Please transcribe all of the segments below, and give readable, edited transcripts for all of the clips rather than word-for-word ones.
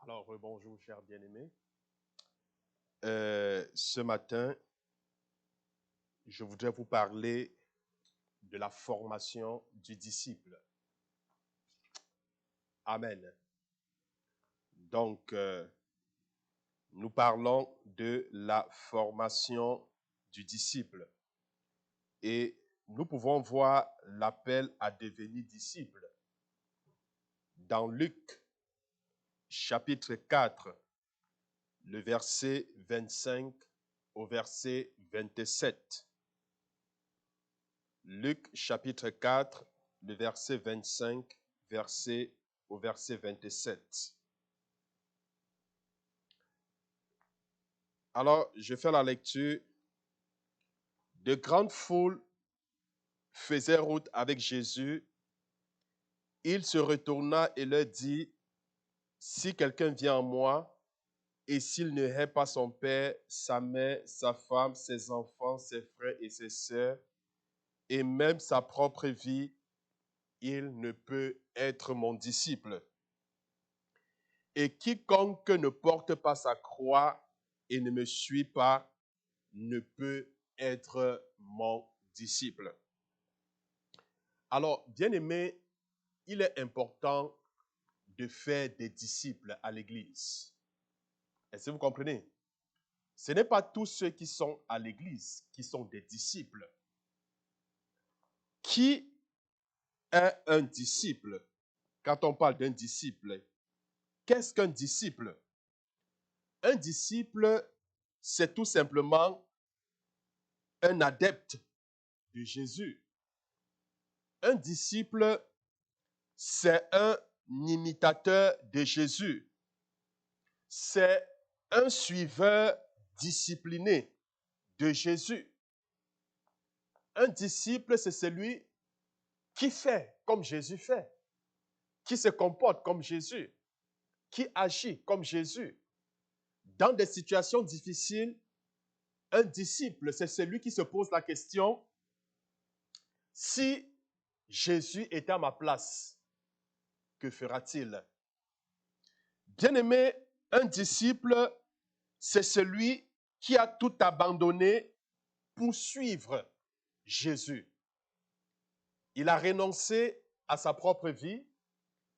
Alors, bonjour, chers bien-aimés. Ce matin, je voudrais vous parler de la formation du disciple. Amen. Donc, nous parlons de la formation du disciple. Et nous pouvons voir l'appel à devenir disciple dans Luc, chapitre 4, le verset 25 au verset 27. Luc chapitre 4, le verset 25 au verset 27. Alors, je fais la lecture. De grandes foules faisaient route avec Jésus. Il se retourna et leur dit, si quelqu'un vient à moi, et s'il ne hait pas son père, sa mère, sa femme, ses enfants, ses frères et ses sœurs, et même sa propre vie, il ne peut être mon disciple. Et quiconque ne porte pas sa croix et ne me suit pas ne peut être mon disciple. Alors, bien-aimé, il est important de faire des disciples à l'Église. Est-ce que vous comprenez? Ce n'est pas tous ceux qui sont à l'Église qui sont des disciples. Qui est un disciple? Quand on parle d'un disciple, qu'est-ce qu'un disciple? Un disciple, c'est tout simplement un adepte de Jésus. Un disciple, c'est un imitateur de Jésus. C'est un suiveur discipliné de Jésus. Un disciple, c'est celui qui fait comme Jésus fait, qui se comporte comme Jésus, qui agit comme Jésus. Dans des situations difficiles, un disciple, c'est celui qui se pose la question, si Jésus était à ma place, que fera-t-il? Bien-aimé, un disciple, c'est celui qui a tout abandonné pour suivre Jésus. Il a renoncé à sa propre vie,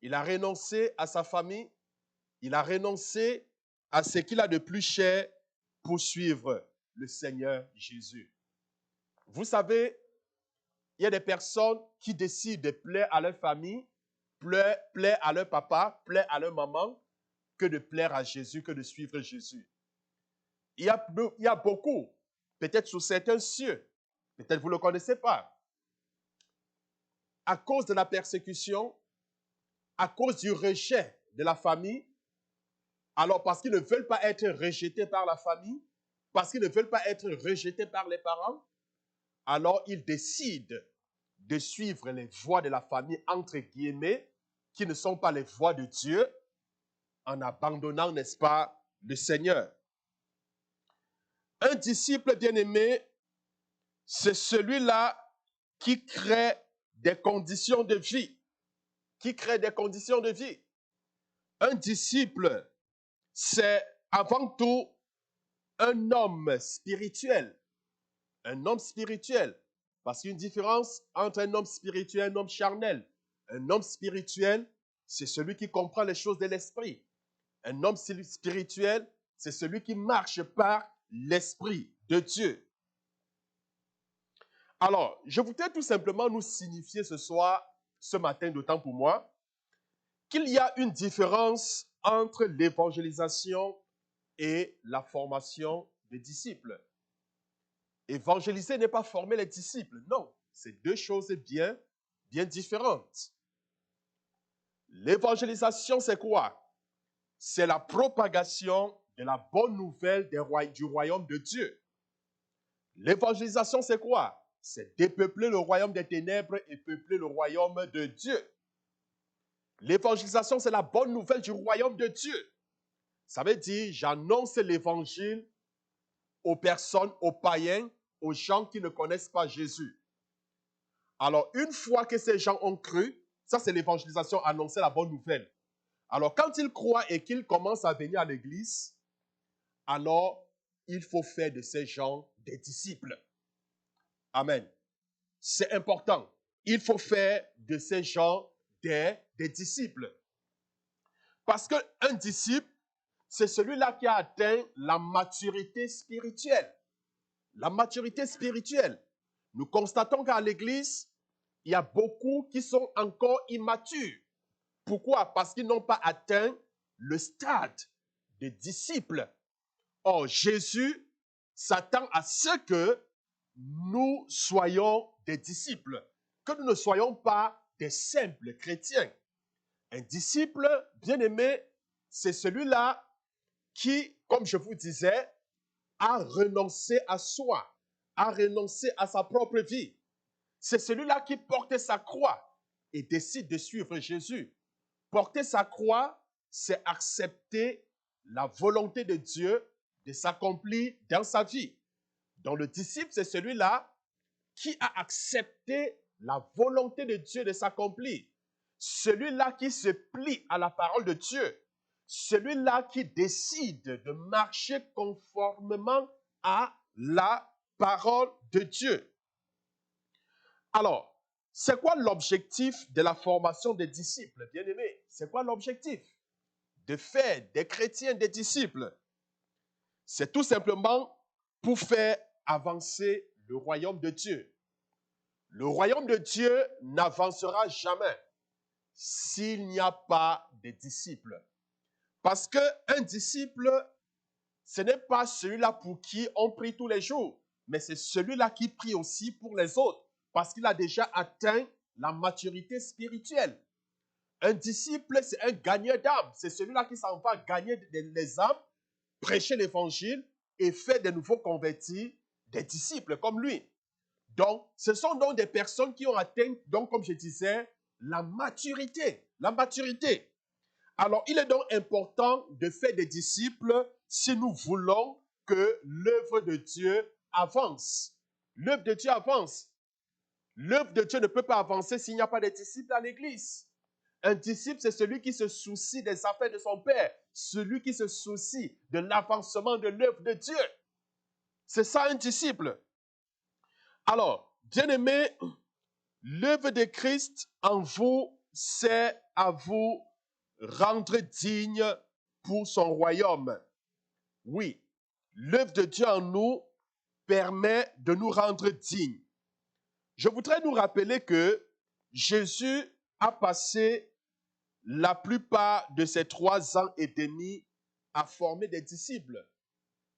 il a renoncé à sa famille, il a renoncé à ce qu'il a de plus cher pour suivre le Seigneur Jésus. Vous savez, il y a des personnes qui décident de plaire à leur famille, plaire à leur papa, plaire à leur maman, que de plaire à Jésus, que de suivre Jésus. Il y a beaucoup, peut-être sous certains cieux, peut-être vous ne le connaissez pas, à cause de la persécution, à cause du rejet de la famille, alors parce qu'ils ne veulent pas être rejetés par la famille, parce qu'ils ne veulent pas être rejetés par les parents, alors ils décident de suivre les voies de la famille, entre guillemets, qui ne sont pas les voies de Dieu, en abandonnant, n'est-ce pas, le Seigneur. Un disciple bien-aimé, c'est celui-là qui crée des conditions de vie. Qui crée des conditions de vie. Un disciple, c'est avant tout un homme spirituel. Un homme spirituel. Parce qu'il y a une différence entre un homme spirituel et un homme charnel. Un homme spirituel, c'est celui qui comprend les choses de l'esprit. Un homme spirituel, c'est celui qui marche par l'esprit de Dieu. Alors, je voudrais tout simplement nous signifier ce matin, d'autant pour moi, qu'il y a une différence entre l'évangélisation et la formation des disciples. Évangéliser n'est pas former les disciples, non. C'est deux choses bien différentes. L'évangélisation, c'est quoi? C'est la propagation de la bonne nouvelle du royaume de Dieu. L'évangélisation, c'est quoi? C'est dépeupler le royaume des ténèbres et peupler le royaume de Dieu. L'évangélisation, c'est la bonne nouvelle du royaume de Dieu. Ça veut dire, j'annonce l'évangile aux personnes, aux païens, aux gens qui ne connaissent pas Jésus. Alors, une fois que ces gens ont cru, ça c'est l'évangélisation, annoncer la bonne nouvelle. Alors, quand il croit et qu'il commence à venir à l'église, alors il faut faire de ces gens des disciples. Amen. C'est important. Il faut faire de ces gens des disciples. Parce qu'un disciple, c'est celui-là qui a atteint la maturité spirituelle. La maturité spirituelle. Nous constatons qu'à l'église, il y a beaucoup qui sont encore immatures. Pourquoi? Parce qu'ils n'ont pas atteint le stade des disciples. Or, Jésus s'attend à ce que nous soyons des disciples, que nous ne soyons pas des simples chrétiens. Un disciple, bien aimé, c'est celui-là qui, comme je vous disais, a renoncé à soi, a renoncé à sa propre vie. C'est celui-là qui porte sa croix et décide de suivre Jésus. Porter sa croix, c'est accepter la volonté de Dieu de s'accomplir dans sa vie. Donc le disciple, c'est celui-là qui a accepté la volonté de Dieu de s'accomplir. Celui-là qui se plie à la parole de Dieu. Celui-là qui décide de marcher conformément à la parole de Dieu. Alors, c'est quoi l'objectif de la formation des disciples, bien-aimés? C'est quoi l'objectif? De faire des chrétiens des disciples. C'est tout simplement pour faire avancer le royaume de Dieu. Le royaume de Dieu n'avancera jamais s'il n'y a pas de disciples. Parce qu'un disciple, ce n'est pas celui-là pour qui on prie tous les jours, mais c'est celui-là qui prie aussi pour les autres, parce qu'il a déjà atteint la maturité spirituelle. Un disciple, c'est un gagneur d'âmes. C'est celui-là qui s'en va gagner les âmes, prêcher l'évangile et faire des nouveaux convertis, des disciples comme lui. Donc, ce sont donc des personnes qui ont atteint, donc, comme je disais, la maturité. La maturité. Alors, il est donc important de faire des disciples si nous voulons que l'œuvre de Dieu avance. L'œuvre de Dieu avance. L'œuvre de Dieu ne peut pas avancer s'il n'y a pas de disciples à l'église. Un disciple, c'est celui qui se soucie des affaires de son Père, celui qui se soucie de l'avancement de l'œuvre de Dieu. C'est ça un disciple. Alors, bien-aimés, l'œuvre de Christ en vous, c'est à vous rendre digne pour son royaume. Oui, l'œuvre de Dieu en nous permet de nous rendre dignes. Je voudrais nous rappeler que Jésus a passé la plupart de ces 3 ans et demi à former des disciples.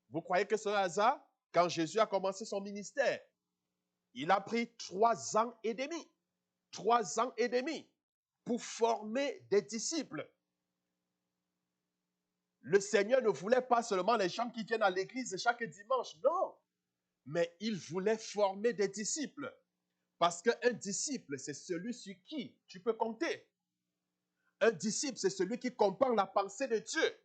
Vous croyez que c'est un hasard? Quand Jésus a commencé son ministère, il a pris 3 ans et demi. 3 ans et demi pour former des disciples. Le Seigneur ne voulait pas seulement les gens qui viennent à l'église chaque dimanche, non. Mais il voulait former des disciples. Parce qu'un disciple, c'est celui sur qui tu peux compter. Un disciple, c'est celui qui comprend la pensée de Dieu.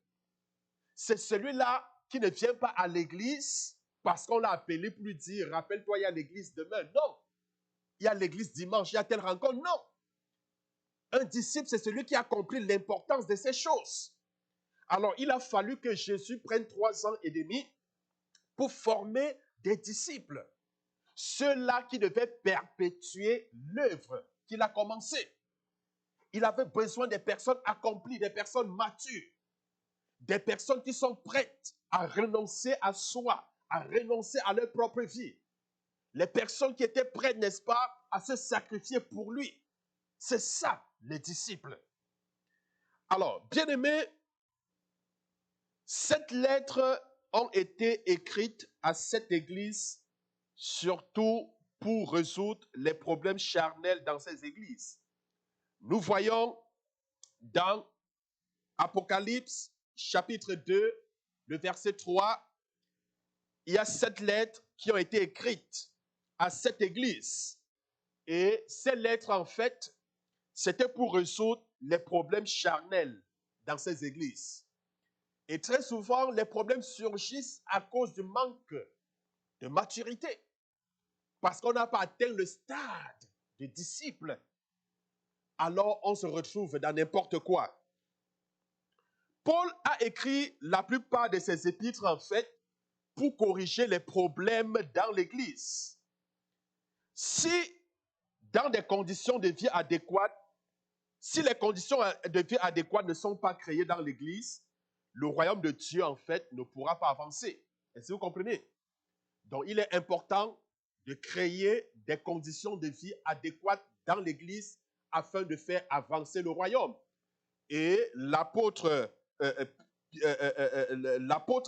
C'est celui-là qui ne vient pas à l'église parce qu'on l'a appelé pour lui dire, rappelle-toi, il y a l'église demain. Non. Il y a l'église dimanche, il y a telle rencontre. Non. Un disciple, c'est celui qui a compris l'importance de ces choses. Alors, il a fallu que Jésus prenne 3 ans et demi pour former des disciples. Ceux-là qui devaient perpétuer l'œuvre qu'il a commencée. Il avait besoin des personnes accomplies, des personnes matures, des personnes qui sont prêtes à renoncer à soi, à renoncer à leur propre vie. Les personnes qui étaient prêtes, n'est-ce pas, à se sacrifier pour lui. C'est ça, les disciples. Alors, bien-aimés, cette lettre ont été écrites à cette église, surtout pour résoudre les problèmes charnels dans ces églises. Nous voyons dans Apocalypse, chapitre 2, le verset 3, il y a 7 lettres qui ont été écrites à cette église. Et ces lettres, en fait, c'était pour résoudre les problèmes charnels dans ces églises. Et très souvent, les problèmes surgissent à cause du manque de maturité. Parce qu'on n'a pas atteint le stade de disciple. Alors, on se retrouve dans n'importe quoi. Paul a écrit la plupart de ses épîtres, en fait, pour corriger les problèmes dans l'Église. Si, dans des conditions de vie adéquates, si les conditions de vie adéquates ne sont pas créées dans l'Église, le royaume de Dieu, en fait, ne pourra pas avancer. Est-ce que vous comprenez? Donc, il est important de créer des conditions de vie adéquates dans l'Église afin de faire avancer le royaume. Et l'apôtre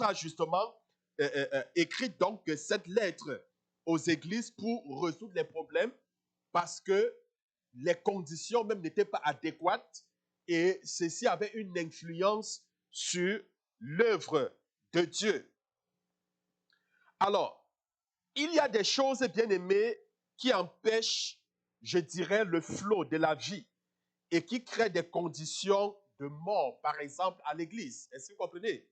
a justement écrit donc cette lettre aux églises pour résoudre les problèmes parce que les conditions même n'étaient pas adéquates et ceci avait une influence sur l'œuvre de Dieu. Alors, il y a des choses, bien aimés, qui empêchent, je dirais, le flot de la vie et qui créent des conditions de mort, par exemple, à l'église. Est-ce que vous comprenez?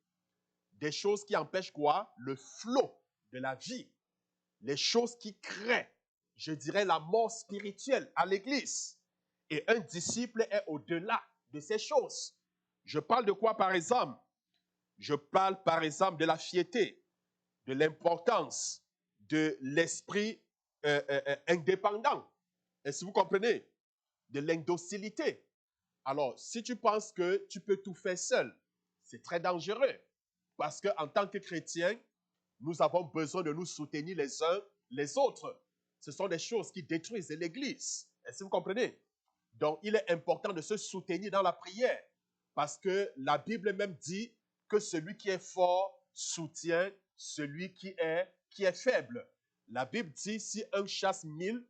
Des choses qui empêchent quoi? Le flot de la vie. Les choses qui créent, je dirais, la mort spirituelle à l'église. Et un disciple est au-delà de ces choses. Je parle de quoi, par exemple? Je parle, par exemple, de la fierté, de l'importance, de l'esprit indépendant. Est-ce que vous comprenez? De l'indocilité. Alors, si tu penses que tu peux tout faire seul, c'est très dangereux. Parce qu'en tant que chrétiens, nous avons besoin de nous soutenir les uns les autres. Ce sont des choses qui détruisent l'Église. Est-ce que vous comprenez? Donc, il est important de se soutenir dans la prière. Parce que la Bible même dit que celui qui est fort soutient celui qui est faible. La Bible dit, si un chasse 1000,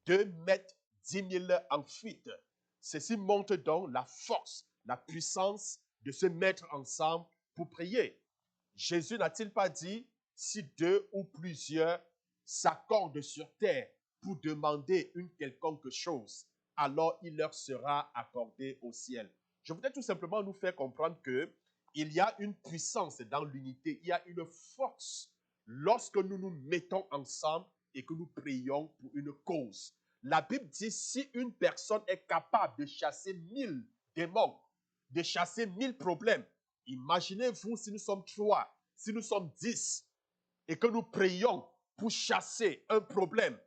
deux mettent 10 000 en fuite. Ceci montre donc la force, la puissance de se mettre ensemble pour prier. Jésus n'a-t-il pas dit, si deux ou plusieurs s'accordent sur terre pour demander une quelconque chose, alors il leur sera accordé au ciel. Je voudrais tout simplement nous faire comprendre qu'il y a une puissance dans l'unité, il y a une force lorsque nous nous mettons ensemble et que nous prions pour une cause. La Bible dit, si une personne est capable de chasser 1000 démons, de chasser 1000 problèmes, imaginez-vous si nous sommes 3, si nous sommes 10 et que nous prions pour chasser un problème,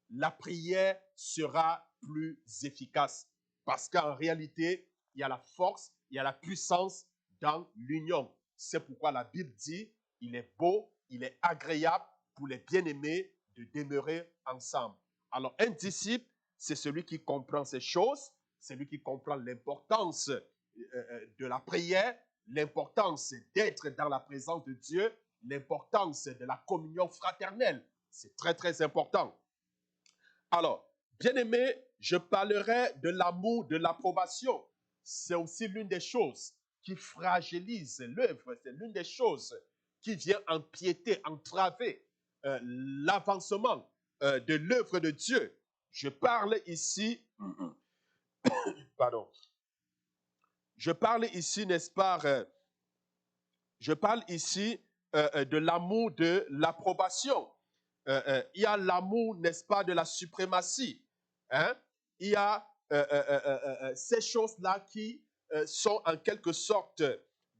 la prière sera plus efficace. Parce qu'en réalité, il y a la force, il y a la puissance dans l'union. C'est pourquoi la Bible dit, il est beau, il est agréable pour les bien-aimés de demeurer ensemble. Alors, un disciple, c'est celui qui comprend ces choses, celui qui comprend l'importance de la prière, l'importance d'être dans la présence de Dieu, l'importance de la communion fraternelle. C'est très, très important. Alors, bien-aimé, je parlerai de l'amour, de l'approbation. C'est aussi l'une des choses qui fragilise l'œuvre. C'est l'une des choses qui vient empiéter, entraver l'avancement de l'œuvre de Dieu. Je parle ici, pardon, je parle ici, n'est-ce pas, je parle ici de l'amour de l'approbation. Il y a l'amour, n'est-ce pas, de la suprématie. Hein? Il y a ces choses-là qui sont en quelque sorte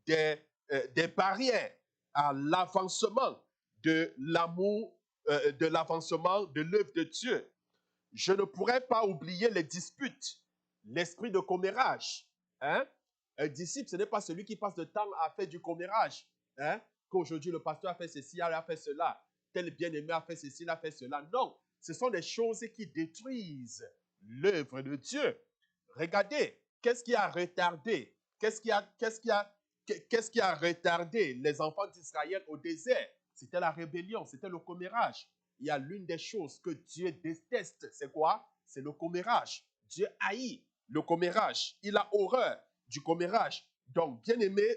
des barrières à l'avancement de l'amour, de l'avancement de l'œuvre de Dieu. Je ne pourrais pas oublier les disputes, l'esprit de commérage. Hein? Un disciple, ce n'est pas celui qui passe le temps à faire du commérage. Hein? Qu'aujourd'hui, le pasteur a fait ceci, il a fait cela. Tel bien-aimé a fait ceci, il a fait cela. Non, ce sont des choses qui détruisent l'œuvre de Dieu. Regardez, qu'est-ce qui a retardé? Qu'est-ce qui a retardé les enfants d'Israël au désert? C'était la rébellion, c'était le commérage. Il y a l'une des choses que Dieu déteste, c'est quoi? C'est le commérage. Dieu haït le commérage. Il a horreur du commérage. Donc, bien aimé,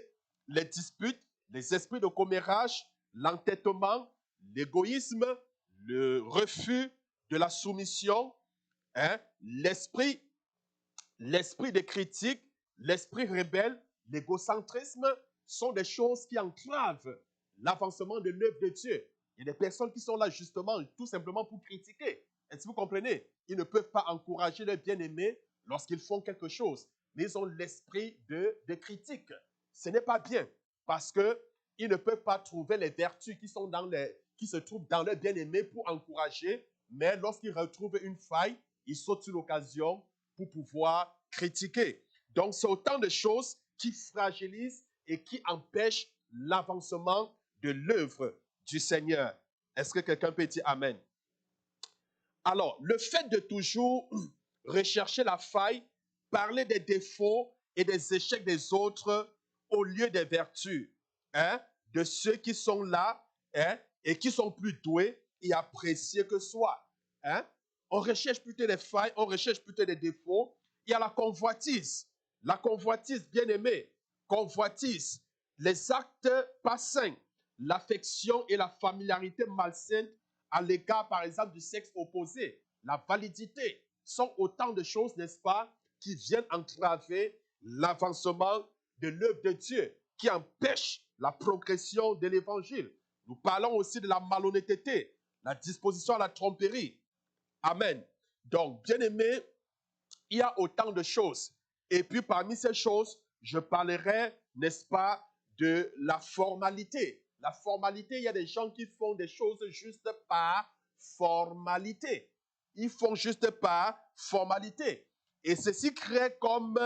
les disputes, les esprits de commérage, l'entêtement, l'égoïsme, le refus de la soumission, hein, l'esprit de critique, l'esprit rebelle, l'égocentrisme sont des choses qui entravent l'avancement de l'œuvre de Dieu. Il y a des personnes qui sont là justement tout simplement pour critiquer. Est-ce que vous comprenez? Ils ne peuvent pas encourager leurs bien-aimés lorsqu'ils font quelque chose, mais ils ont l'esprit de critique. ce n'est pas bien parce qu'ils ne peuvent pas trouver les vertus qui se trouvent dans leur bien-aimé pour encourager, mais lorsqu'ils retrouvent une faille, ils sautent sur l'occasion pour pouvoir critiquer. Donc, c'est autant de choses qui fragilisent et qui empêchent l'avancement de l'œuvre du Seigneur. Est-ce que quelqu'un peut dire Amen? Alors, le fait de toujours rechercher la faille, parler des défauts et des échecs des autres au lieu des vertus, hein, de ceux qui sont là, hein, et qui sont plus doués et appréciés que soi. Hein. On recherche plutôt les failles, on recherche plutôt les défauts. Il y a la convoitise, bien aimé, convoitise, les actes pas sains, l'affection et la familiarité malsaine à l'égard, par exemple, du sexe opposé, la validité, sont autant de choses, n'est-ce pas, qui viennent entraver l'avancement de l'œuvre de Dieu, qui empêchent la progression de l'évangile. Nous parlons aussi de la malhonnêteté, la disposition à la tromperie. Amen. Donc, bien aimé, il y a autant de choses. Et puis, parmi ces choses, je parlerai, n'est-ce pas, de la formalité. La formalité, il y a des gens qui font des choses juste par formalité. Ils font juste par formalité. Et ceci crée comme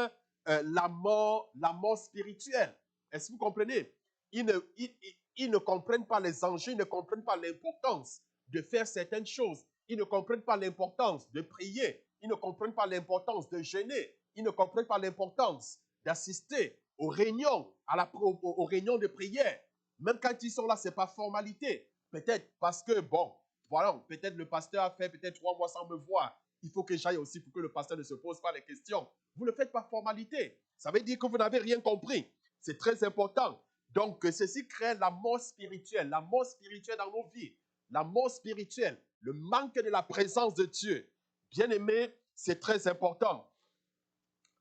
la mort spirituelle. Est-ce que vous comprenez? Ils ne comprennent pas les enjeux, ils ne comprennent pas l'importance de faire certaines choses. Ils ne comprennent pas l'importance de prier. Ils ne comprennent pas l'importance de jeûner. Ils ne comprennent pas l'importance d'assister aux réunions, aux réunions de prière. Même quand ils sont là, ce n'est pas formalité. Peut-être parce que, bon, voilà, peut-être le pasteur a fait peut-être 3 mois sans me voir. Il faut que j'aille aussi pour que le pasteur ne se pose pas les questions. Vous ne le faites pas formalité. Ça veut dire que vous n'avez rien compris. C'est très important. Donc, ceci crée la mort spirituelle dans nos vies. La mort spirituelle, le manque de la présence de Dieu. Bien aimé, c'est très important.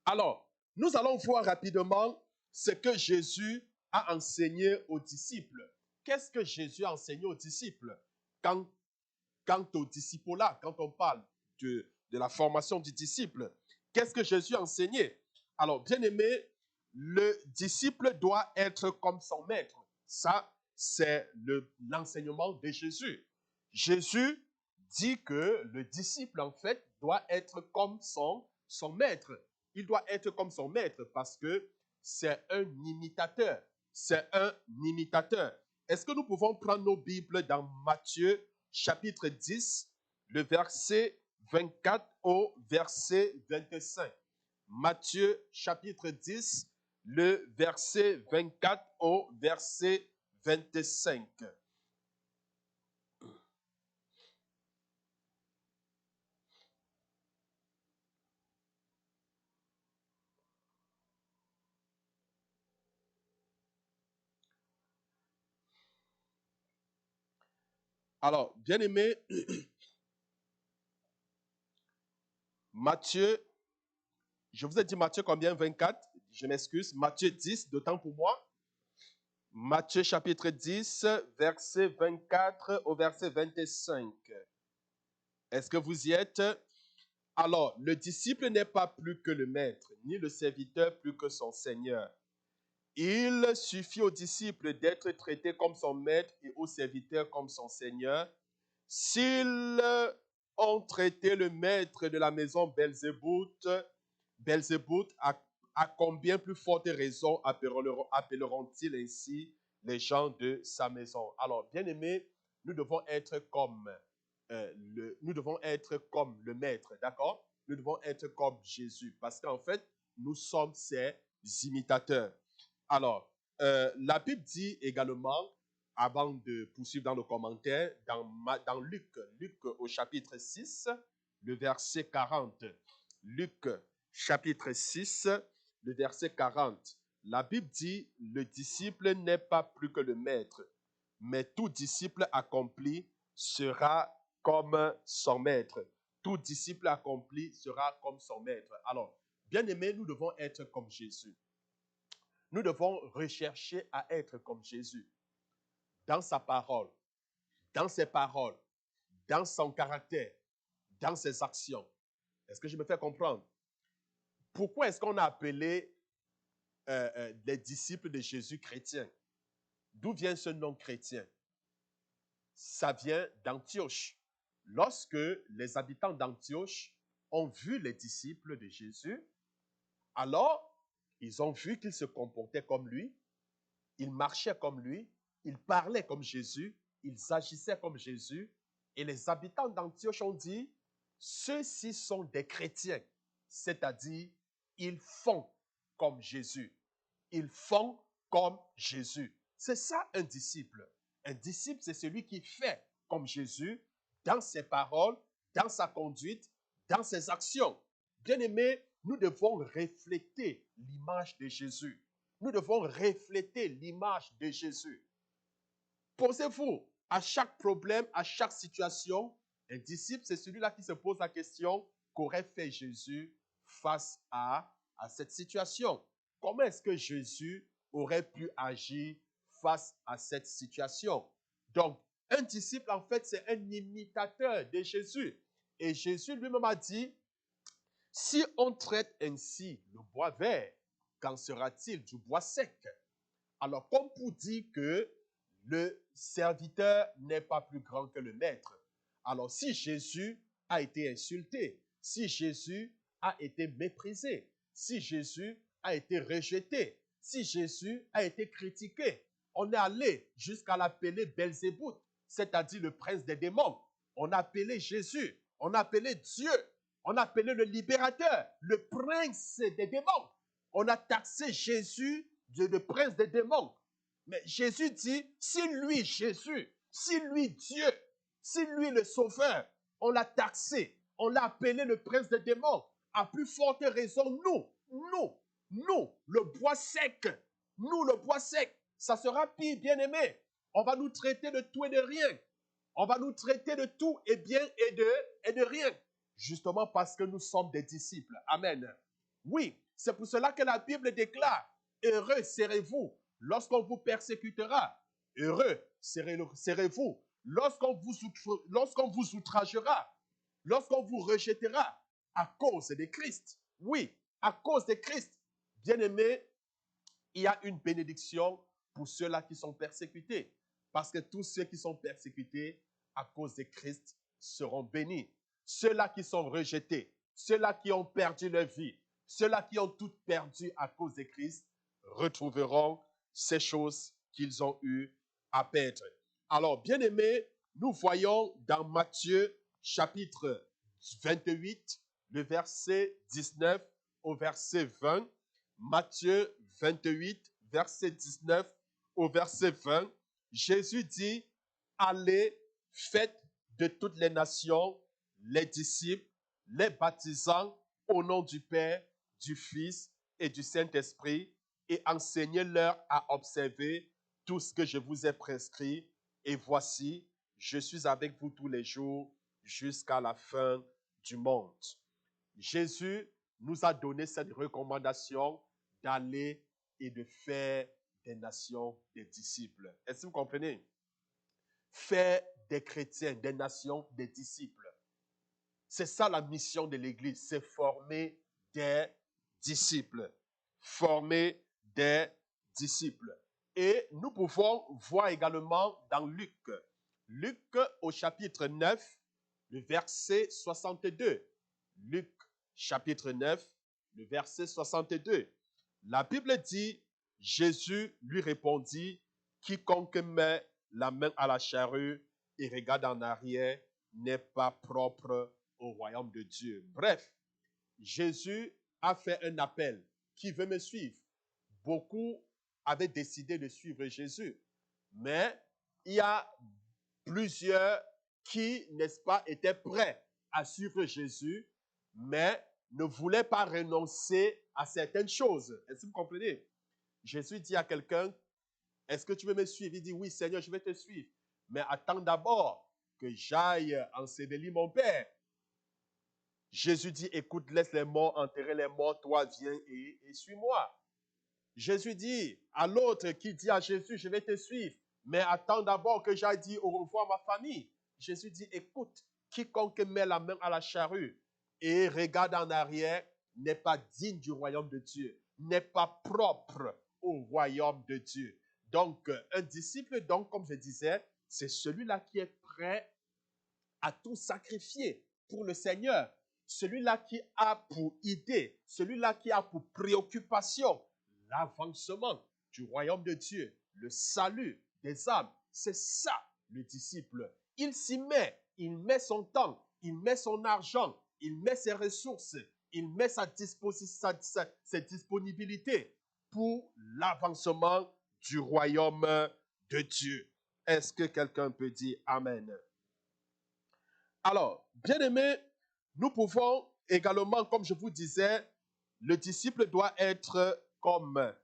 Alors, nous allons voir rapidement ce que Jésus a enseigné aux disciples. Qu'est-ce que Jésus a enseigné aux disciples? Quant au disciple-là, quand on parle de la formation du disciple, qu'est-ce que Jésus a enseigné? Alors, bien aimé, le disciple doit être comme son maître. Ça, c'est l'enseignement de Jésus. Jésus dit que le disciple, en fait, doit être comme son maître. Il doit être comme son maître parce que c'est un imitateur. C'est un imitateur. Est-ce que nous pouvons prendre nos Bibles dans Matthieu chapitre 10, le verset 24 au verset 25. Matthieu chapitre 10, le verset 24 au verset 25. Alors, bien aimé, Matthieu, je vous ai dit Matthieu combien? 24, je m'excuse. Matthieu 10, d'autant pour moi. Matthieu chapitre 10, verset 24 au verset 25. Est-ce que vous y êtes? Alors, le disciple n'est pas plus que le maître, ni le serviteur plus que son Seigneur. Il suffit au disciple d'être traité comme son maître et au serviteur comme son Seigneur. S'ils ont traité le maître de la maison Belzébuth, à combien plus forte raison appelleront-ils ainsi les gens de sa maison? Alors, bien aimés, nous devons être comme le maître, d'accord? Nous devons être comme Jésus, parce qu'en fait, nous sommes ses imitateurs. Alors, la Bible dit également, avant de poursuivre dans le commentaire, dans Luc au chapitre 6, le verset 40. Luc chapitre 6, le verset 40. La Bible dit, le disciple n'est pas plus que le maître, mais tout disciple accompli sera comme son maître. Tout disciple accompli sera comme son maître. Alors, bien aimé, nous devons être comme Jésus. Nous devons rechercher à être comme Jésus dans sa parole, dans ses paroles, dans son caractère, dans ses actions. Est-ce que je me fais comprendre? Pourquoi est-ce qu'on a appelé les disciples de Jésus chrétiens. D'où vient ce nom chrétien? Ça vient d'Antioche. Lorsque les habitants d'Antioche ont vu les disciples de Jésus, alors ils ont vu qu'ils se comportaient comme lui, ils marchaient comme lui, ils parlaient comme Jésus, ils agissaient comme Jésus. Et les habitants d'Antioche ont dit, ceux-ci sont des chrétiens, c'est-à-dire ils font comme Jésus. Ils font comme Jésus. C'est ça un disciple. Un disciple, c'est celui qui fait comme Jésus dans ses paroles, dans sa conduite, dans ses actions. Bien-aimés, nous devons refléter l'image de Jésus. Nous devons refléter l'image de Jésus. Posez-vous, à chaque problème, à chaque situation, un disciple, c'est celui-là qui se pose la question qu'aurait fait Jésus face à cette situation. Comment est-ce que Jésus aurait pu agir face à cette situation? Donc, un disciple, en fait, c'est un imitateur de Jésus. Et Jésus lui-même a dit, si on traite ainsi le bois vert, qu'en sera-t-il du bois sec? Alors, comme pour dire que le serviteur n'est pas plus grand que le maître. Alors, si Jésus a été insulté, si Jésus a été méprisé, si Jésus a été rejeté, si Jésus a été critiqué, on est allé jusqu'à l'appeler Belzébuth, c'est-à-dire le prince des démons. On a appelé Jésus, on a appelé Dieu, on a appelé le libérateur, le prince des démons. On a taxé Jésus de prince des démons. Mais Jésus dit, si lui, Jésus, si lui, Dieu, si lui, le sauveur, on l'a taxé, on l'a appelé le prince des démons, à plus forte raison, nous, le bois sec, ça sera pire, bien-aimé. On va nous traiter de tout et de rien. On va nous traiter de tout et bien et de rien. Justement parce que nous sommes des disciples. Amen. Oui, c'est pour cela que la Bible déclare, heureux serez-vous lorsqu'on vous persécutera. Heureux serez-vous lorsqu'on vous outragera, lorsqu'on vous rejettera à cause de Christ. Oui, à cause de Christ. Bien-aimés, il y a une bénédiction pour ceux-là qui sont persécutés. Parce que tous ceux qui sont persécutés à cause de Christ seront bénis. Ceux-là qui sont rejetés, ceux-là qui ont perdu leur vie, ceux-là qui ont tout perdu à cause de Christ, retrouveront ces choses qu'ils ont eu à perdre. Alors, bien-aimés, nous voyons dans Matthieu chapitre 28, le verset 19 au verset 20. Matthieu 28, verset 19 au verset 20, Jésus dit, allez, faites de toutes les nations les disciples, les baptisant au nom du Père, du Fils et du Saint-Esprit, et enseignez-leur à observer tout ce que je vous ai prescrit. Et voici, je suis avec vous tous les jours jusqu'à la fin du monde. Jésus nous a donné cette recommandation d'aller et de faire des nations des disciples. Est-ce que vous comprenez? Faire des chrétiens, des nations, des disciples. C'est ça la mission de l'Église, c'est former des disciples. Former des disciples. Et nous pouvons voir également dans Luc. Luc au chapitre 9, le verset 62. Luc chapitre 9, le verset 62. La Bible dit, Jésus lui répondit, quiconque met la main à la charrue et regarde en arrière n'est pas propre au royaume de Dieu. Bref, Jésus a fait un appel. Qui veut me suivre? Beaucoup avaient décidé de suivre Jésus. Mais il y a plusieurs qui, n'est-ce pas, étaient prêts à suivre Jésus, mais ne voulaient pas renoncer à certaines choses. Est-ce que vous comprenez? Jésus dit à quelqu'un, est-ce que tu veux me suivre? Il dit, oui Seigneur, je vais te suivre. Mais attends d'abord que j'aille ensevelir mon Père. Jésus dit, écoute, laisse les morts enterrer les morts, toi viens et suis-moi. Jésus dit à l'autre qui dit à Jésus, je vais te suivre, mais attends d'abord que j'aille dire au revoir à ma famille. Jésus dit, écoute, quiconque met la main à la charrue et regarde en arrière n'est pas digne du royaume de Dieu. n'est pas propre au royaume de Dieu. Donc, un disciple, donc, comme je disais, c'est celui-là qui est prêt à tout sacrifier pour le Seigneur. Celui-là qui a pour idée, celui-là qui a pour préoccupation l'avancement du royaume de Dieu, le salut des âmes. C'est ça, le disciple. Il s'y met, il met son temps, il met son argent, il met ses ressources, il met ses disponibilités pour l'avancement du royaume de Dieu. Est-ce que quelqu'un peut dire Amen? Alors, bien aimé, nous pouvons également, comme je vous disais, le disciple doit être comme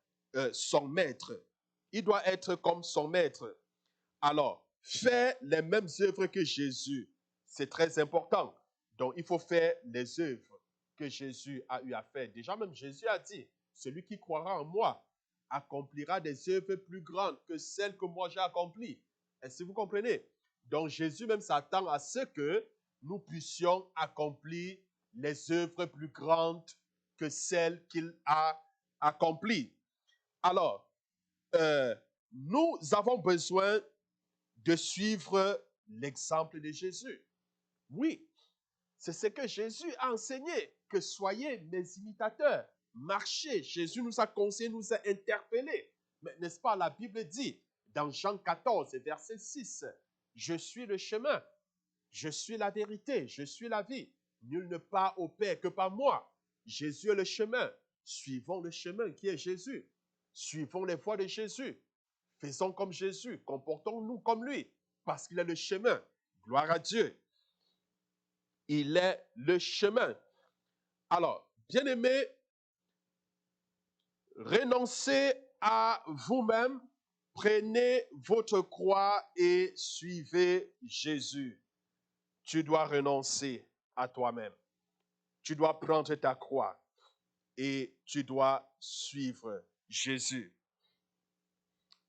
son maître. Il doit être comme son maître. Alors, faire les mêmes œuvres que Jésus, c'est très important. Donc, il faut faire les œuvres que Jésus a eu à faire. Déjà, même Jésus a dit, celui qui croira en moi accomplira des œuvres plus grandes que celles que moi j'ai accomplies. Est-ce que vous comprenez? Donc, Jésus même s'attend à ce que nous puissions accomplir les œuvres plus grandes que celles qu'il a accomplies. Alors, nous avons besoin de suivre l'exemple de Jésus. Oui, c'est ce que Jésus a enseigné, que soyez mes imitateurs, marchez. Jésus nous a conseillé, nous a interpellés. Mais n'est-ce pas, la Bible dit, dans Jean 14, verset 6, « Je suis le chemin, je suis la vérité, je suis la vie. Nul ne part au Père que par moi. Jésus est le chemin. Suivons le chemin qui est Jésus. Suivons les voies de Jésus. Faisons comme Jésus, comportons-nous comme lui, parce qu'il est le chemin. Gloire à Dieu. Il est le chemin. Alors, bien-aimés, renoncez à vous-même, prenez votre croix et suivez Jésus. Tu dois renoncer à toi-même. Tu dois prendre ta croix et tu dois suivre Jésus.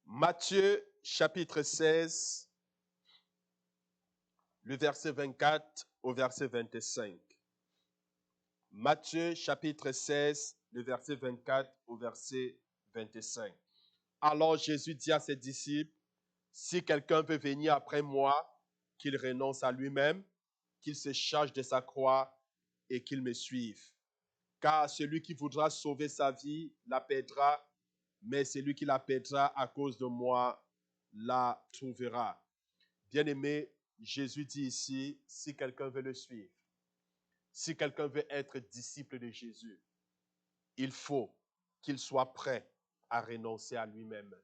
Matthieu chapitre 16, le verset 24 au verset 25. Matthieu chapitre 16, le verset 24 au verset 25. Alors Jésus dit à ses disciples, si quelqu'un veut venir après moi, qu'il renonce à lui-même, qu'il se charge de sa croix et qu'il me suive. Car celui qui voudra sauver sa vie la perdra, mais celui qui la perdra à cause de moi la trouvera. Bien-aimé, Jésus dit ici, si quelqu'un veut le suivre, si quelqu'un veut être disciple de Jésus, il faut qu'il soit prêt à renoncer à lui-même.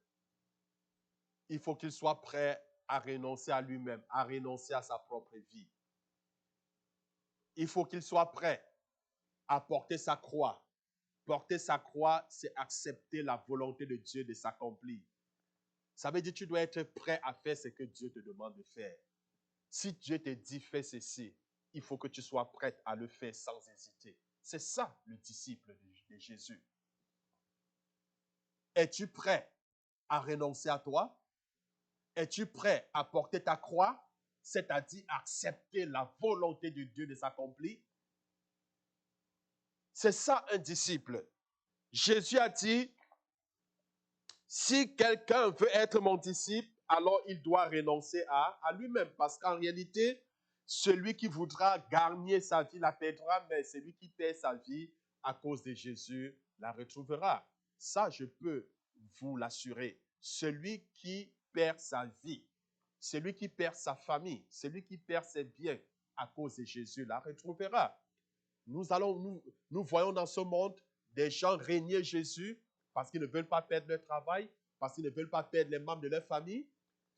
Il faut qu'il soit prêt à renoncer à lui-même, à renoncer à sa propre vie. Il faut qu'il soit prêt à porter sa croix. Porter sa croix, c'est accepter la volonté de Dieu de s'accomplir. Ça veut dire que tu dois être prêt à faire ce que Dieu te demande de faire. Si Dieu te dit fais ceci, il faut que tu sois prêt à le faire sans hésiter. C'est ça le disciple de Jésus. Es-tu prêt à renoncer à toi? Es-tu prêt à porter ta croix, c'est-à-dire accepter la volonté de Dieu de s'accomplir? C'est ça un disciple. Jésus a dit, si quelqu'un veut être mon disciple, alors il doit renoncer à lui-même. Parce qu'en réalité, celui qui voudra gagner sa vie la perdra, mais celui qui perd sa vie à cause de Jésus la retrouvera. Ça, je peux vous l'assurer. Celui qui perd sa vie, celui qui perd sa famille, celui qui perd ses biens à cause de Jésus la retrouvera. Nous voyons dans ce monde des gens régner Jésus parce qu'ils ne veulent pas perdre leur travail, parce qu'ils ne veulent pas perdre les membres de leur famille.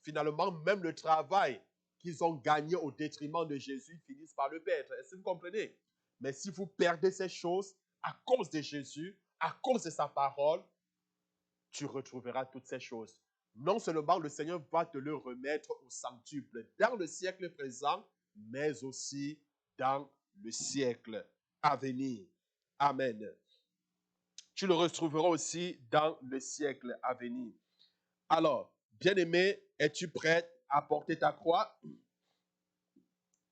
Finalement, même le travail qu'ils ont gagné au détriment de Jésus, ils finissent par le perdre. Est-ce que vous comprenez? Mais si vous perdez ces choses à cause de Jésus, à cause de sa parole, tu retrouveras toutes ces choses. Non seulement le Seigneur va te le remettre au centuple dans le siècle présent, mais aussi dans le siècle à venir. Amen. Tu le retrouveras aussi dans le siècle à venir. Alors, bien-aimé, es-tu prêt à porter ta croix?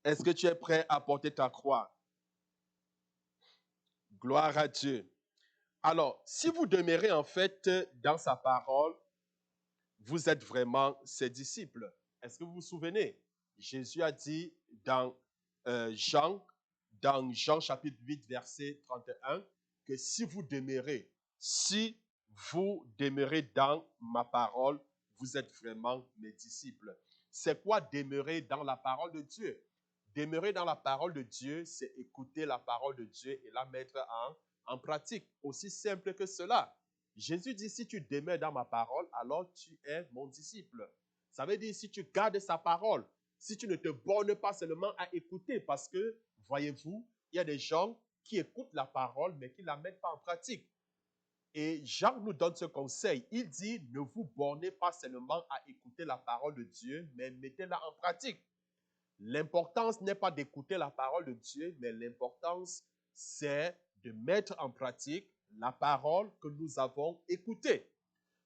Est-ce que tu es prêt à porter ta croix? Gloire à Dieu. Alors, si vous demeurez en fait dans sa parole, vous êtes vraiment ses disciples. Est-ce que vous vous souvenez? Jésus a dit dans Jean, chapitre 8, verset 31, que si vous demeurez dans ma parole, vous êtes vraiment mes disciples. C'est quoi demeurer dans la parole de Dieu? Demeurer dans la parole de Dieu, c'est écouter la parole de Dieu et la mettre en pratique. Aussi simple que cela. Jésus dit, si tu demeures dans ma parole, alors tu es mon disciple. Ça veut dire, si tu gardes sa parole, si tu ne te bornes pas seulement à écouter, parce que, voyez-vous, il y a des gens qui écoutent la parole, mais qui ne la mettent pas en pratique. Et Jean nous donne ce conseil. Il dit, ne vous bornez pas seulement à écouter la parole de Dieu, mais mettez-la en pratique. L'importance n'est pas d'écouter la parole de Dieu, mais l'importance, c'est de mettre en pratique la parole que nous avons écoutée.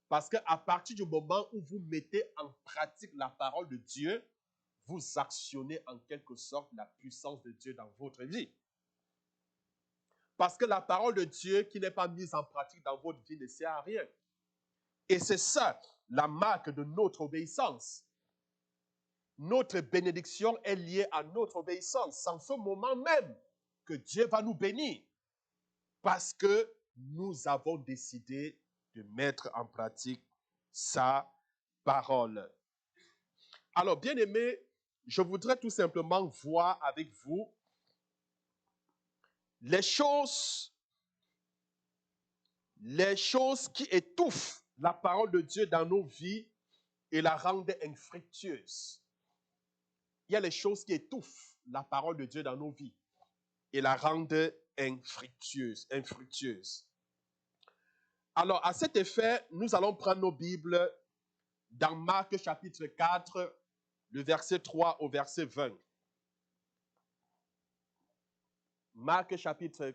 Parce qu'à partir du moment où vous mettez en pratique la parole de Dieu, vous actionnez en quelque sorte la puissance de Dieu dans votre vie. Parce que la parole de Dieu qui n'est pas mise en pratique dans votre vie ne sert à rien. Et c'est ça la marque de notre obéissance. Notre bénédiction est liée à notre obéissance. C'est en ce moment même que Dieu va nous bénir parce que nous avons décidé de mettre en pratique sa parole. Alors, bien-aimés, je voudrais tout simplement voir avec vous les choses qui étouffent la parole de Dieu dans nos vies et la rendent infructueuse. Il y a les choses qui étouffent la parole de Dieu dans nos vies et la rendent infructueuse. Alors, à cet effet, nous allons prendre nos Bibles dans Marc chapitre 4, le verset 3 au verset 20. Marc chapitre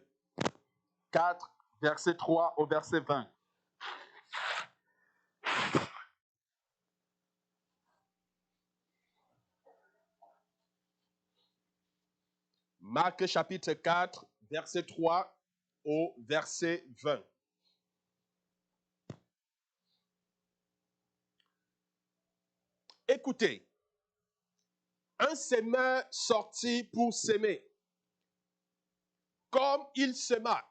4, verset 3 au verset 20. Marc chapitre 4, verset 3 au verset 20. Écoutez, un semeur sortit pour s'aimer. Comme il sema,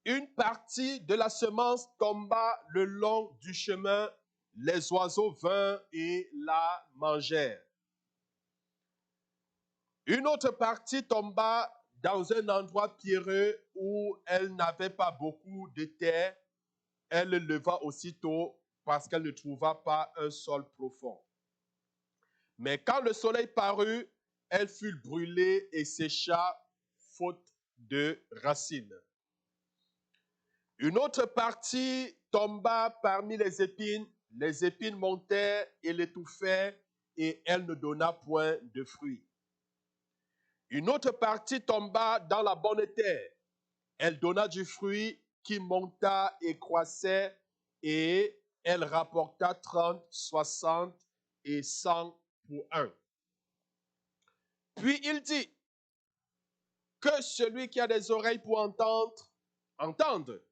une partie de la semence tomba le long du chemin, les oiseaux vinrent et la mangèrent. Une autre partie tomba dans un endroit pierreux où elle n'avait pas beaucoup de terre. Elle le leva aussitôt parce qu'elle ne trouva pas un sol profond. Mais quand le soleil parut, elle fut brûlée et sécha, faute de racines. Une autre partie tomba parmi les épines montèrent et l'étouffèrent, et elle ne donna point de fruits. Une autre partie tomba dans la bonne terre. Elle donna du fruit qui monta et croissait, et elle rapporta 30, 60 et 100 pour un. Puis il dit, que celui qui a des oreilles pour entendre, entende.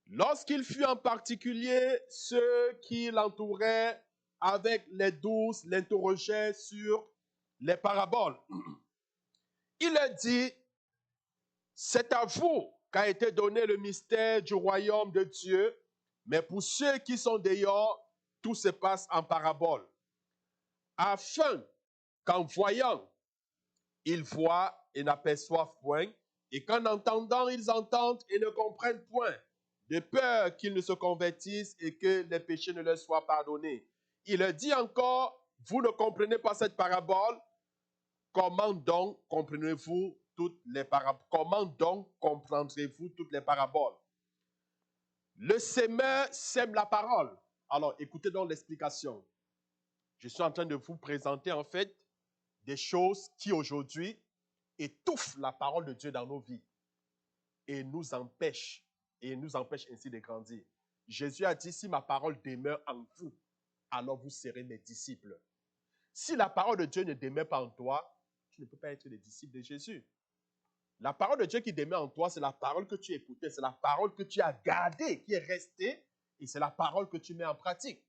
Lorsqu'il fut en particulier ceux qui l'entouraient avec les douze l'interrogeaient sur les paraboles. Il leur dit, c'est à vous qu'a été donné le mystère du royaume de Dieu, mais pour ceux qui sont dehors, tout se passe en parabole, afin qu'en voyant, ils voient et n'aperçoivent point, et qu'en entendant, ils entendent et ne comprennent point, de peur qu'ils ne se convertissent et que les péchés ne leur soient pardonnés. Il leur dit encore, vous ne comprenez pas cette parabole, comment donc comprendrez-vous toutes les paraboles? Comment donc comprendrez-vous toutes les paraboles? Le semeur sème la parole. Alors, écoutez donc l'explication. Je suis en train de vous présenter en fait des choses qui aujourd'hui étouffent la parole de Dieu dans nos vies et nous empêchent ainsi de grandir. Jésus a dit, si ma parole demeure en vous, alors vous serez mes disciples. Si la parole de Dieu ne demeure pas en toi, tu ne peux pas être le disciple de Jésus. La parole de Dieu qui demeure en toi, c'est la parole que tu écoutais, c'est la parole que tu as gardée, qui est restée, et c'est la parole que tu mets en pratique.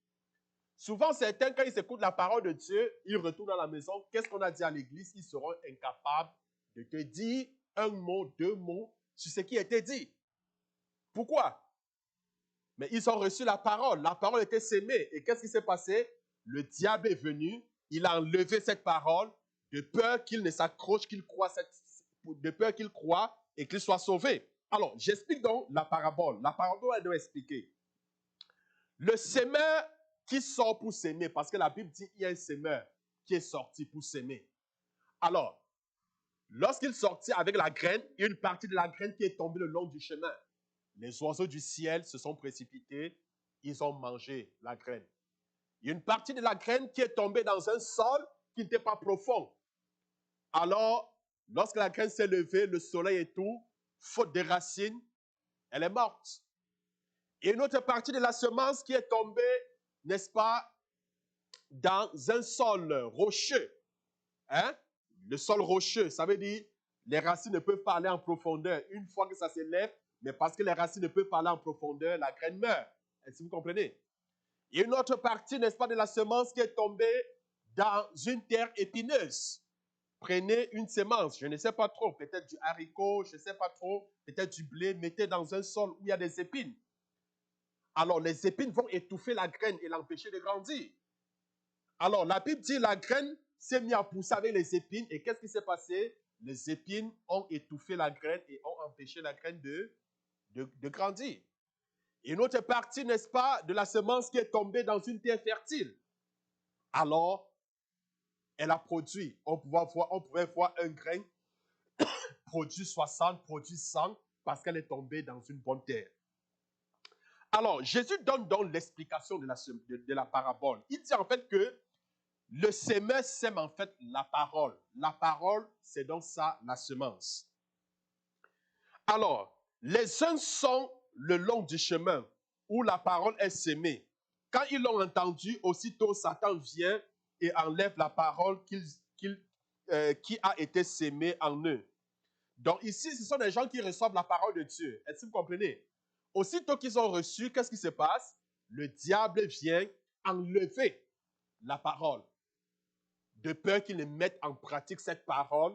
Souvent, certains, quand ils écoutent la parole de Dieu, ils retournent à la maison. Qu'est-ce qu'on a dit à l'église? Ils seront incapables de te dire un mot, deux mots sur ce qui a été dit. Pourquoi? Mais ils ont reçu la parole était sémée. Et qu'est-ce qui s'est passé? Le diable est venu, il a enlevé cette parole de peur qu'il ne s'accroche, de peur qu'il croie et qu'il soit sauvé. Alors, j'explique donc la parabole. La parabole, elle doit expliquer. Le semeur qui sort pour s'aimer, parce que la Bible dit qu'il y a un semeur qui est sorti pour s'aimer. Alors, lorsqu'il sortit avec la graine, il y a une partie de la graine qui est tombée le long du chemin. Les oiseaux du ciel se sont précipités, ils ont mangé la graine. Il y a une partie de la graine qui est tombée dans un sol qui n'était pas profond. Alors, lorsque la graine s'est levée, le soleil et tout, faute de racines, elle est morte. Et une autre partie de la semence qui est tombée, n'est-ce pas, dans un sol rocheux. Hein? Le sol rocheux, ça veut dire les racines ne peuvent pas aller en profondeur. Une fois que ça s'élève, mais parce que les racines ne peuvent pas aller en profondeur, la graine meurt. Est-ce que vous comprenez? Il y a une autre partie, n'est-ce pas, de la semence qui est tombée dans une terre épineuse. Prenez une semence, je ne sais pas trop, peut-être du haricot, je ne sais pas trop, peut-être du blé, mettez dans un sol où il y a des épines. Alors, les épines vont étouffer la graine et l'empêcher de grandir. Alors, la Bible dit la graine s'est mise à pousser avec les épines. Et qu'est-ce qui s'est passé? Les épines ont étouffé la graine et ont empêché la graine de grandir. Et une autre partie, n'est-ce pas, de la semence qui est tombée dans une terre fertile. Alors, elle a produit. On pouvait voir un grain produit 60, produit 100, parce qu'elle est tombée dans une bonne terre. Alors, Jésus donne donc l'explication de la parabole. Il dit en fait que le semeur sème en fait la parole. La parole, c'est donc ça, la semence. Alors, les uns sont le long du chemin où la parole est sémée. Quand ils l'ont entendu, aussitôt Satan vient et enlève la parole qui a été sémée en eux. Donc ici, ce sont des gens qui reçoivent la parole de Dieu. Est-ce que vous comprenez? Aussitôt qu'ils ont reçu, qu'est-ce qui se passe? Le diable vient enlever la parole, de peur qu'ils ne mettent en pratique cette parole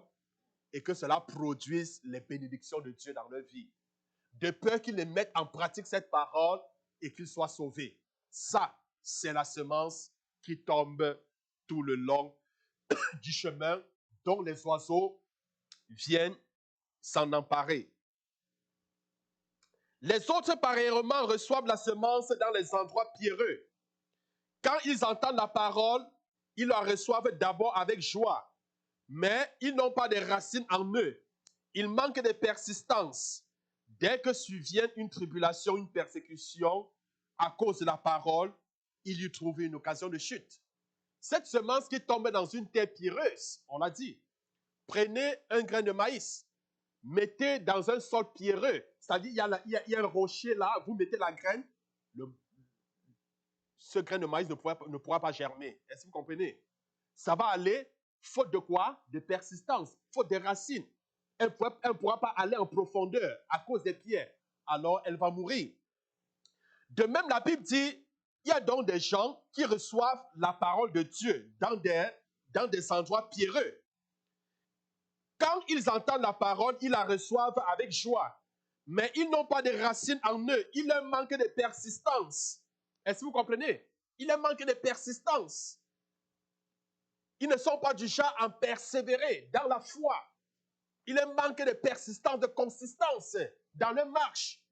et que cela produise les bénédictions de Dieu dans leur vie. De peur qu'ils ne mettent en pratique cette parole et qu'ils soient sauvés. Ça, c'est la semence qui tombe tout le long du chemin dont les oiseaux viennent s'en emparer. Les autres, pareillement, reçoivent la semence dans les endroits pierreux. Quand ils entendent la parole, ils la reçoivent d'abord avec joie, mais ils n'ont pas de racines en eux. Ils manquent de persistance. Dès que survient une tribulation, une persécution, à cause de la parole, ils y trouvent une occasion de chute. Cette semence qui tombe dans une terre pierreuse, on l'a dit, prenez un grain de maïs, mettez dans un sol pierreux, c'est-à-dire il y a un rocher là, vous mettez la graine, ce grain de maïs ne pourra pas germer. Est-ce que vous comprenez? Ça va aller, faute de quoi? De persistance, faute de racines. Elle ne pourra pas aller en profondeur à cause des pierres. Alors, elle va mourir. De même, la Bible dit, il y a donc des gens qui reçoivent la parole de Dieu dans des endroits pierreux. Quand ils entendent la parole, ils la reçoivent avec joie. Mais ils n'ont pas de racines en eux. Il leur manque de persistance. Est-ce que vous comprenez? Il leur manque de persistance. Ils ne sont pas du genre à persévérer dans la foi. Il leur manque de persistance, de consistance dans leur marche.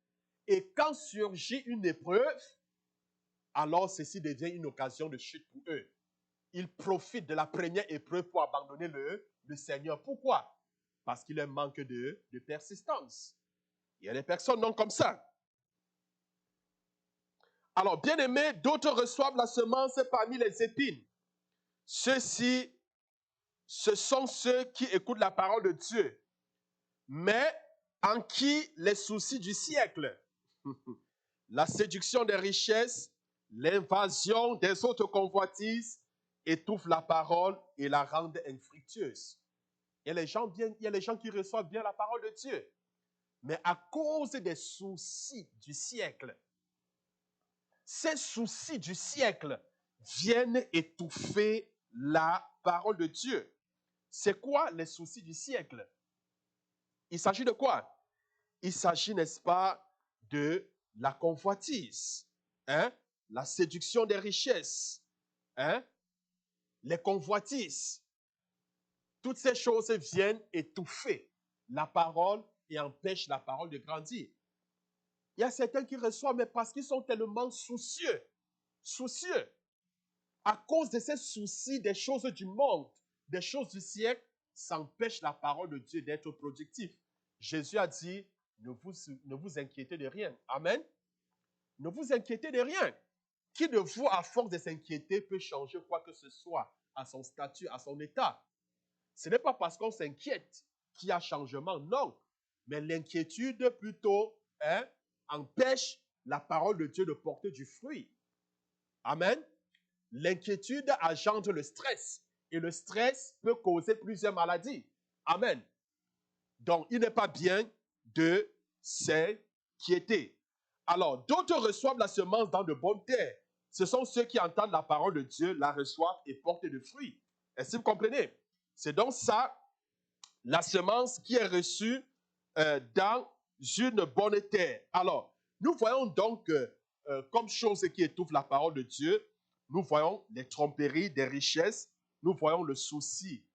Et quand surgit une épreuve, alors ceci devient une occasion de chute pour eux. Ils profitent de la première épreuve pour abandonner le Seigneur. Pourquoi? Parce qu'il leur manque de persistance. Il y a des personnes non comme ça. Alors, bien aimés, d'autres reçoivent la semence parmi les épines. Ceux-ci, ce sont ceux qui écoutent la parole de Dieu, mais en qui les soucis du siècle, la séduction des richesses, l'invasion des autres convoitises étouffent la parole et la rendent infructueuse. il y a les gens qui reçoivent bien la parole de Dieu. Mais à cause des soucis du siècle, ces soucis du siècle viennent étouffer la parole de Dieu. C'est quoi les soucis du siècle? Il s'agit de quoi? Il s'agit, n'est-ce pas, de la convoitise, hein? La séduction des richesses, hein? Les convoitises. Toutes ces choses viennent étouffer la parole et empêchent la parole de grandir. Il y a certains qui reçoivent, mais parce qu'ils sont tellement soucieux, à cause de ces soucis des choses du monde, des choses du siècle, ça empêche la parole de Dieu d'être productive. Jésus a dit, ne vous inquiétez de rien. Amen. Ne vous inquiétez de rien. Qui de vous, à force de s'inquiéter, peut changer quoi que ce soit à son statut, à son état? Ce n'est pas parce qu'on s'inquiète qu'il y a changement, non. Mais l'inquiétude plutôt empêche la parole de Dieu de porter du fruit. Amen. L'inquiétude engendre le stress. Et le stress peut causer plusieurs maladies. Amen. Donc, il n'est pas bien de s'inquiéter. Alors, d'autres reçoivent la semence dans de bonnes terres. Ce sont ceux qui entendent la parole de Dieu, la reçoivent et portent du fruit. Est-ce que vous comprenez? C'est donc ça, la semence qui est reçue dans une bonne terre. Alors, nous voyons donc comme chose qui étouffe la parole de Dieu, nous voyons les tromperies des richesses, nous voyons le souci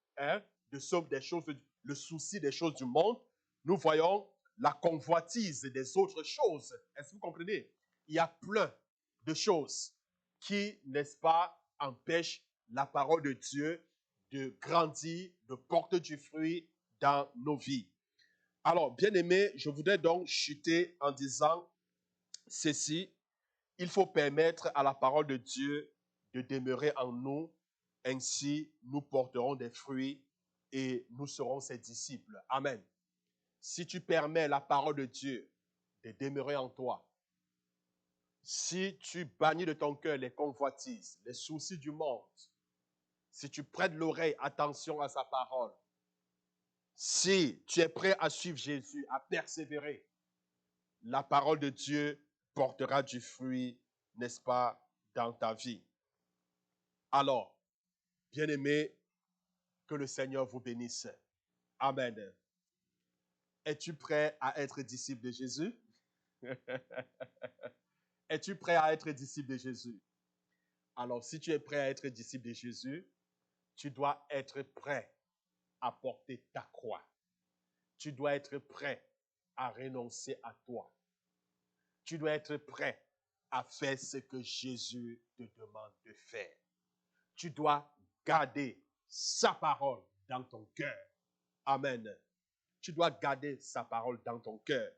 des choses, le souci des choses du monde, nous voyons la convoitise des autres choses. Est-ce que vous comprenez? Il y a plein de choses qui, n'est-ce pas, empêchent la parole de Dieu de grandir, de porter du fruit dans nos vies. Alors, bien-aimés, je voudrais donc chuter en disant ceci. Il faut permettre à la parole de Dieu de demeurer en nous. Ainsi, nous porterons des fruits et nous serons ses disciples. Amen. Si tu permets la parole de Dieu de demeurer en toi, si tu bannis de ton cœur les convoitises, les soucis du monde, si tu prêtes l'oreille, attention à sa parole, si tu es prêt à suivre Jésus, à persévérer, la parole de Dieu portera du fruit, n'est-ce pas, dans ta vie. Alors, bien-aimés, que le Seigneur vous bénisse. Amen. Es-tu prêt à être disciple de Jésus? Es-tu prêt à être disciple de Jésus? Alors, si tu es prêt à être disciple de Jésus, tu dois être prêt à porter ta croix. Tu dois être prêt à renoncer à toi. Tu dois être prêt à faire ce que Jésus te demande de faire. Tu dois garder sa parole dans ton cœur. Amen. Tu dois garder sa parole dans ton cœur.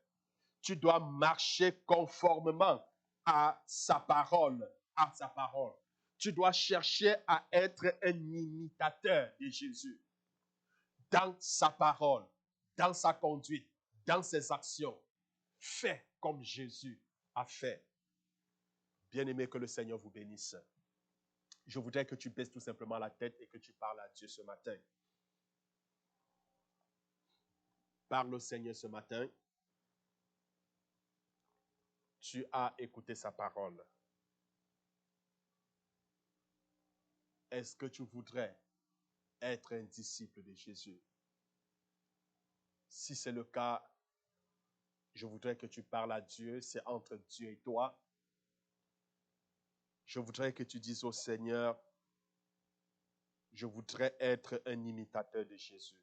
Tu dois marcher conformément à sa parole, Tu dois chercher à être un imitateur de Jésus dans sa parole, dans sa conduite, dans ses actions. Fais comme Jésus a fait. Bien-aimé, que le Seigneur vous bénisse. Je voudrais que tu baisses tout simplement la tête et que tu parles à Dieu ce matin. Parle au Seigneur ce matin. Tu as écouté sa parole. Est-ce que tu voudrais être un disciple de Jésus? Si c'est le cas, je voudrais que tu parles à Dieu. C'est entre Dieu et toi. Je voudrais que tu dises au Seigneur, je voudrais être un imitateur de Jésus.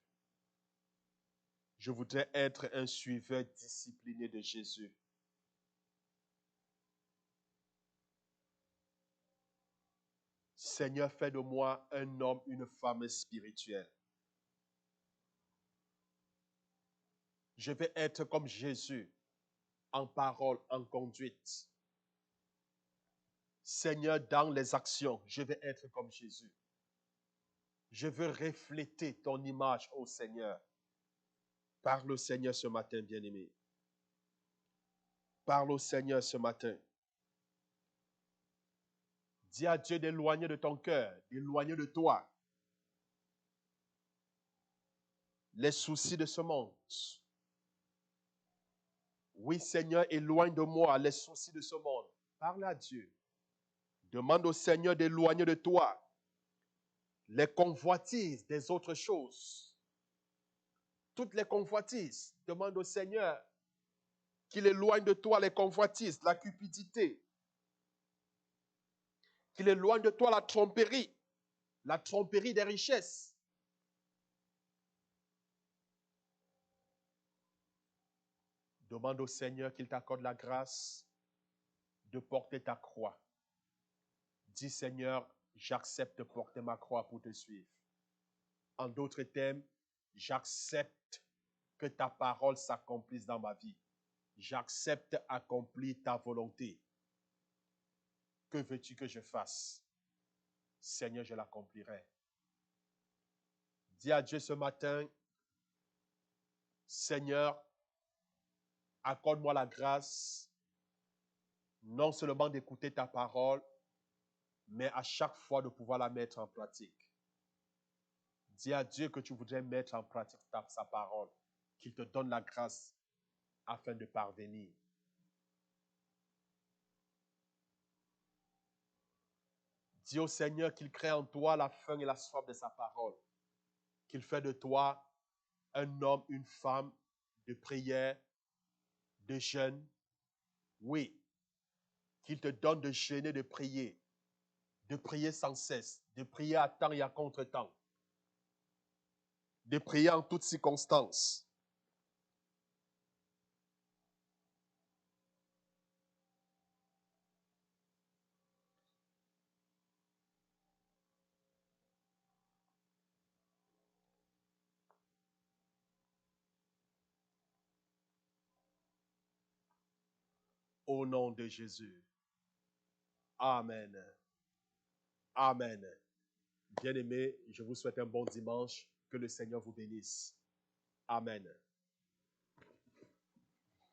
Je voudrais être un suiveur discipliné de Jésus. Seigneur, fais de moi un homme, une femme spirituelle. Je vais être comme Jésus, en parole, en conduite. Seigneur, dans les actions, je vais être comme Jésus. Je veux refléter ton image, ô Seigneur. Parle au Seigneur ce matin, bien-aimé. Parle au Seigneur ce matin. Dis à Dieu d'éloigner de ton cœur, d'éloigner de toi les soucis de ce monde. Oui, Seigneur, éloigne de moi les soucis de ce monde. Parle à Dieu. Demande au Seigneur d'éloigner de toi les convoitises des autres choses. Toutes les convoitises. Demande au Seigneur qu'il éloigne de toi les convoitises, la cupidité. Qu'il éloigne de toi la tromperie des richesses. Demande au Seigneur qu'il t'accorde la grâce de porter ta croix. Dis, Seigneur, j'accepte de porter ma croix pour te suivre. En d'autres termes, j'accepte que ta parole s'accomplisse dans ma vie. J'accepte d'accomplir ta volonté. Que veux-tu que je fasse? Seigneur, je l'accomplirai. Dis à Dieu ce matin, Seigneur, accorde-moi la grâce, non seulement d'écouter ta parole, mais à chaque fois de pouvoir la mettre en pratique. Dis à Dieu que tu voudrais mettre en pratique sa parole, qu'il te donne la grâce afin de parvenir. Dis au Seigneur qu'il crée en toi la faim et la soif de sa parole, qu'il fait de toi un homme, une femme de prière, de jeûne. Oui, qu'il te donne de jeûner, de prier sans cesse, de prier à temps et à contre-temps, de prier en toutes circonstances. Au nom de Jésus. Amen. Amen. Bien-aimés, je vous souhaite un bon dimanche. Que le Seigneur vous bénisse. Amen.